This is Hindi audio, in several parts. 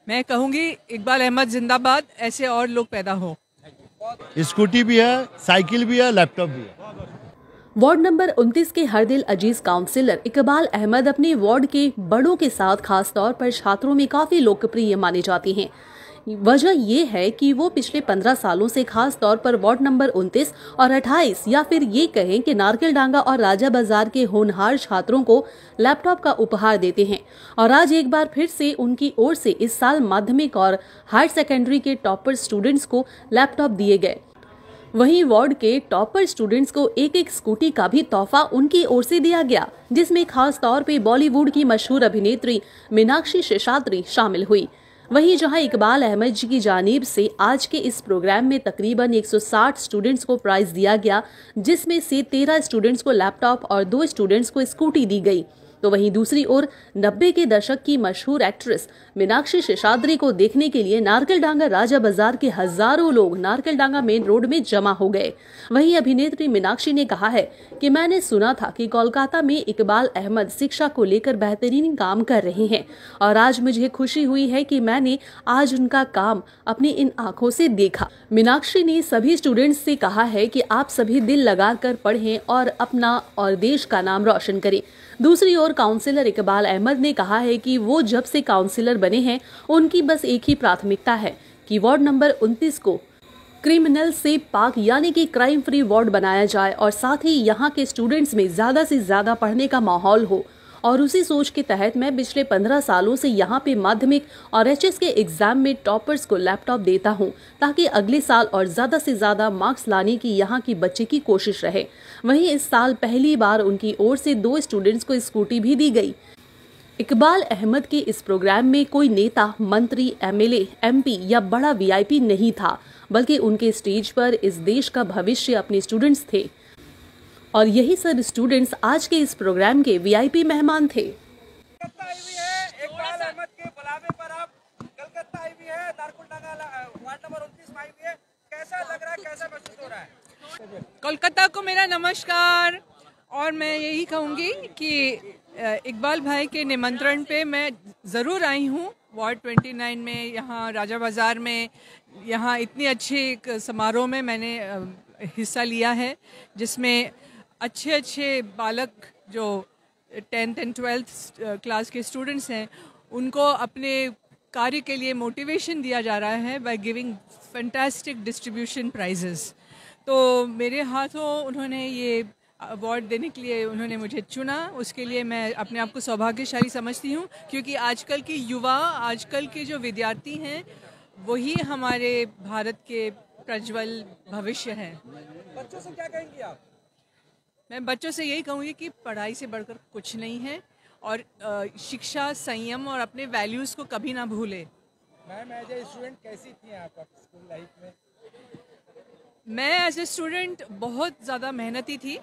मैं कहूँगी इकबाल अहमद जिंदाबाद, ऐसे और लोग पैदा हो। स्कूटी भी है, साइकिल भी है, लैपटॉप भी है। वार्ड नंबर 29 के हरदिल अजीज काउंसिलर इकबाल अहमद अपने वार्ड के बड़ों के साथ खास तौर पर छात्रों में काफी लोकप्रिय माने जाते हैं। वजह ये है कि वो पिछले 15 सालों से खास तौर पर वार्ड नंबर 29 और 28 या फिर ये कहें कि नारकेल डांगा और राजा बाजार के होनहार छात्रों को लैपटॉप का उपहार देते हैं। और आज एक बार फिर से उनकी ओर से इस साल माध्यमिक और हायर सेकेंडरी के टॉपर स्टूडेंट्स को लैपटॉप दिए गए। वहीं वार्ड के टॉपर स्टूडेंट्स को एक एक स्कूटी का भी तोहफा उनकी ओर से दिया गया, जिसमें खास तौर पे बॉलीवुड की मशहूर अभिनेत्री मीनाक्षी शेषाद्री शामिल हुई। वहीं जहां इकबाल अहमद जी की जानिब से आज के इस प्रोग्राम में तकरीबन 160 स्टूडेंट्स को प्राइज दिया गया, जिसमें से 13 स्टूडेंट्स को लैपटॉप और 2 स्टूडेंट्स को स्कूटी दी गई। तो वहीं दूसरी ओर 90 के दशक की मशहूर एक्ट्रेस मीनाक्षी शेषाद्री को देखने के लिए नारकेल डांगा राजा बाजार के हजारों लोग नारकेल डांगा मेन रोड में जमा हो गए। वहीं अभिनेत्री मीनाक्षी ने कहा है कि मैंने सुना था कि कोलकाता में इकबाल अहमद शिक्षा को लेकर बेहतरीन काम कर रहे हैं और आज मुझे खुशी हुई है कि मैंने आज उनका काम अपनी इन आंखों से देखा। मीनाक्षी ने सभी स्टूडेंट्स से कहा है कि आप सभी दिल लगाकर पढ़ें और अपना और देश का नाम रोशन करें। दूसरी ओर काउंसिलर इकबाल अहमद ने कहा है कि वो जब से काउंसिलर बने हैं उनकी बस एक ही प्राथमिकता है कि वार्ड नंबर 29 को क्रिमिनल से पाक यानी कि क्राइम फ्री वार्ड बनाया जाए और साथ ही यहाँ के स्टूडेंट्स में ज्यादा से ज्यादा पढ़ने का माहौल हो। और उसी सोच के तहत मैं पिछले 15 सालों से यहाँ पे माध्यमिक और एचएस के एग्जाम में टॉपर्स को लैपटॉप देता हूँ ताकि अगले साल और ज्यादा से ज्यादा मार्क्स लाने की यहाँ की बच्चे की कोशिश रहे। वहीं इस साल पहली बार उनकी ओर से 2 स्टूडेंट्स को स्कूटी भी दी गई। इकबाल अहमद के इस प्रोग्राम में कोई नेता, मंत्री, एमएलए, एमपी या बड़ा वीआईपी नहीं था, बल्कि उनके स्टेज पर इस देश का भविष्य अपने स्टूडेंट्स थे और यही सब स्टूडेंट्स आज के इस प्रोग्राम के वीआईपी मेहमान थे। इकबाल अहमद के बुलावे पर आप कलकत्ता आई हुई है, नारकेल डांगा वार्ड नंबर 29 में आई हुई है, कैसा लग रहा है, कैसा महसूस हो रहा है? कोलकाता को मेरा नमस्कार। और मैं यही कहूँगी कि इकबाल भाई के निमंत्रण पे मैं ज़रूर आई हूँ वार्ड 29 में, यहाँ राजा बाज़ार में, यहाँ इतनी अच्छे एक समारोह में मैंने हिस्सा लिया है जिसमें अच्छे अच्छे बालक जो 10th एंड 12th क्लास के स्टूडेंट्स हैं उनको अपने कार्य के लिए मोटिवेशन दिया जा रहा है by giving fantastic distribution prizes. तो मेरे हाथों उन्होंने ये अवार्ड देने के लिए उन्होंने मुझे चुना, उसके लिए मैं अपने आप को सौभाग्यशाली समझती हूँ, क्योंकि आजकल की युवा, आजकल के जो विद्यार्थी हैं वही हमारे भारत के प्रज्वल भविष्य हैं। बच्चों से क्या कहेंगी आप? मैं बच्चों से यही कहूँगी कि पढ़ाई से बढ़कर कुछ नहीं है और शिक्षा, संयम और अपने वैल्यूज़ को कभी ना भूले। मैम एज ए स्टूडेंट कैसी थी आप स्कूल लाइफ में? मैं एज ए स्टूडेंट बहुत ज़्यादा मेहनती थी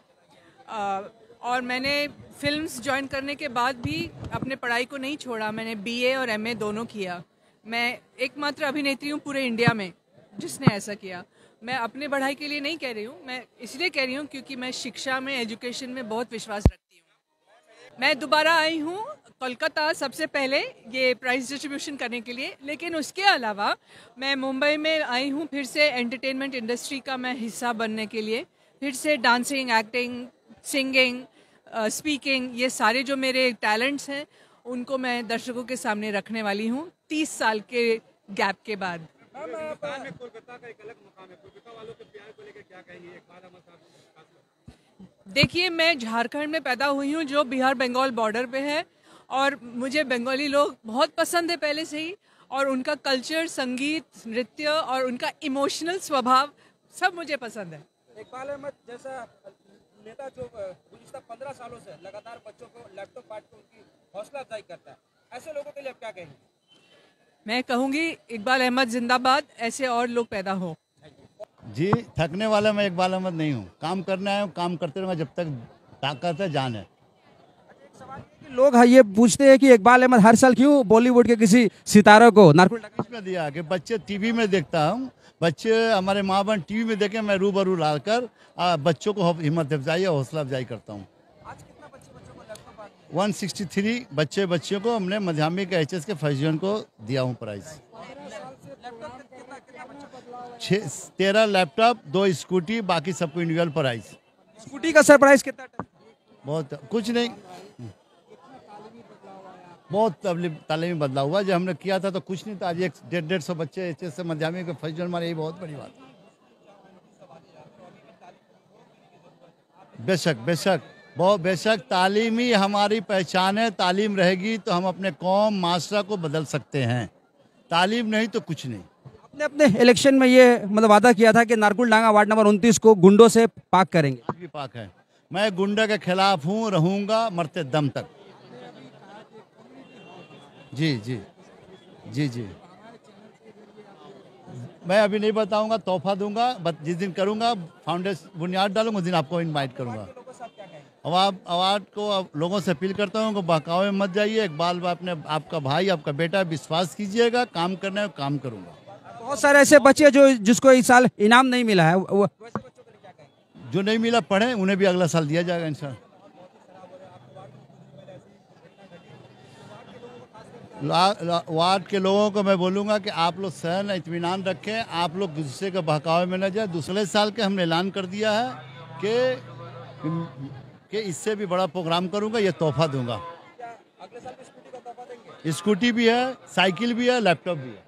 और मैंने फिल्म्स ज्वाइन करने के बाद भी अपने पढ़ाई को नहीं छोड़ा। मैंने बीए और एमए दोनों किया। मैं एकमात्र अभिनेत्री हूँ पूरे इंडिया में जिसने ऐसा किया। मैं अपने पढ़ाई के लिए नहीं कह रही हूँ, मैं इसलिए कह रही हूँ क्योंकि मैं शिक्षा में, एजुकेशन में बहुत विश्वास रखती हूँ। मैं दोबारा आई हूँ कोलकाता सबसे पहले ये प्राइज डिस्ट्रीब्यूशन करने के लिए, लेकिन उसके अलावा मैं मुंबई में आई हूँ फिर से एंटरटेनमेंट इंडस्ट्री का मैं हिस्सा बनने के लिए। फिर से डांसिंग, एक्टिंग, सिंगिंग, स्पीकिंग, ये सारे जो मेरे टैलेंट्स हैं उनको मैं दर्शकों के सामने रखने वाली हूँ 30 साल के गैप के बाद। कोलकाता का एक अलग मुकाम है, कोलकाता वालों के प्यार को लेकर क्या कहेंगे इकबाल अहमद साहब? देखिए, मैं झारखंड में पैदा हुई हूँ जो बिहार बंगाल बॉर्डर पे है और मुझे बंगाली लोग बहुत पसंद है पहले से ही, और उनका कल्चर, संगीत, नृत्य और उनका इमोशनल स्वभाव सब मुझे पसंद है। इकबाल अहमद जैसा नेता जो गुज़िश्ता 15 सालों से लगातार बच्चों को लैपटॉप बांट के उनकी हौसला अफजाई करता है, ऐसे लोगों के लिए आप क्या कहेंगे? मैं कहूँगी इकबाल अहमद जिंदाबाद, ऐसे और लोग पैदा हो। जी, थकने वाला मैं इकबाल अहमद नहीं हूँ, काम करना है, काम करते रहूँगा जब तक ताकत है, जान है। एक सवाल ये कि लोग ये पूछते हैं कि इकबाल अहमद हर साल क्यों बॉलीवुड के किसी सितारों को नारकेल डांगा में दिया कि बच्चे टीवी में देखता हूँ, बच्चे हमारे माँ बहन टीवी में देखे, मैं रूबरू लाकर बच्चों को हिम्मत अफजाई और हौसला अफजाई करता हूँ। आज कितना बच्चों को लैपटॉप 163 बच्चियों को हमने माध्यमिक HS के फर्स्ट डिवीजन को दिया हूँ प्राइज। 13 लैपटॉप, 2 स्कूटी, बाकी सबको इंडिविजुअल प्राइज। स्कूटी का सरप्राइज कितना? बहुत कुछ नहीं, बहुत तालीमी बदलाव हुआ। जब हमने किया था तो कुछ नहीं था, आज 150-150 बच्चे HS से माध्यमिक के फर्स्ट डिवीजन मारे, यही बहुत बड़ी बात है। बेशक बेशक बहुत बेशक, तालीम ही हमारी पहचान है। तालीम रहेगी तो हम अपने कौम माशरा को बदल सकते हैं, तालीम नहीं तो कुछ नहीं। आपने अपने इलेक्शन में ये मतलब वादा किया था कि नारकुलडांगा वार्ड नंबर 29 को गुंडों से पाक करेंगे। आज भी पाक है। मैं गुंडा के खिलाफ हूँ, रहूंगा मरते दम तक। जी जी जी जी, मैं अभी नहीं बताऊंगा, तोहफा दूंगा, जिस दिन करूंगा फाउंडेशन बुनियाद डालूंगा, उस दिन आपको इनवाइट करूंगा। अवार्ड को लोगों से अपील करता हूँ कि बहकावे मत जाइए। इकबाल अपने आपका भाई, आपका बेटा, विश्वास कीजिएगा, काम करना है काम करूंगा। बहुत सारे ऐसे बच्चे जो जिसको इस साल इनाम नहीं मिला है, वो जो नहीं मिला पढ़े, उन्हें भी अगला साल दिया जाएगा इंशाल्लाह। वार्ड के लोगों को मैं बोलूँगा कि आप लोग सहन इत्मीनान रखें, आप लोग गुस्से के बहकावे में न जाए। दूसरे साल के हमने ऐलान कर दिया है कि इससे भी बड़ा प्रोग्राम करूँगा, ये तोहफा दूंगा। अगले साल स्कूटी का तोहफा देंगे? स्कूटी भी है, साइकिल भी है, लैपटॉप भी है।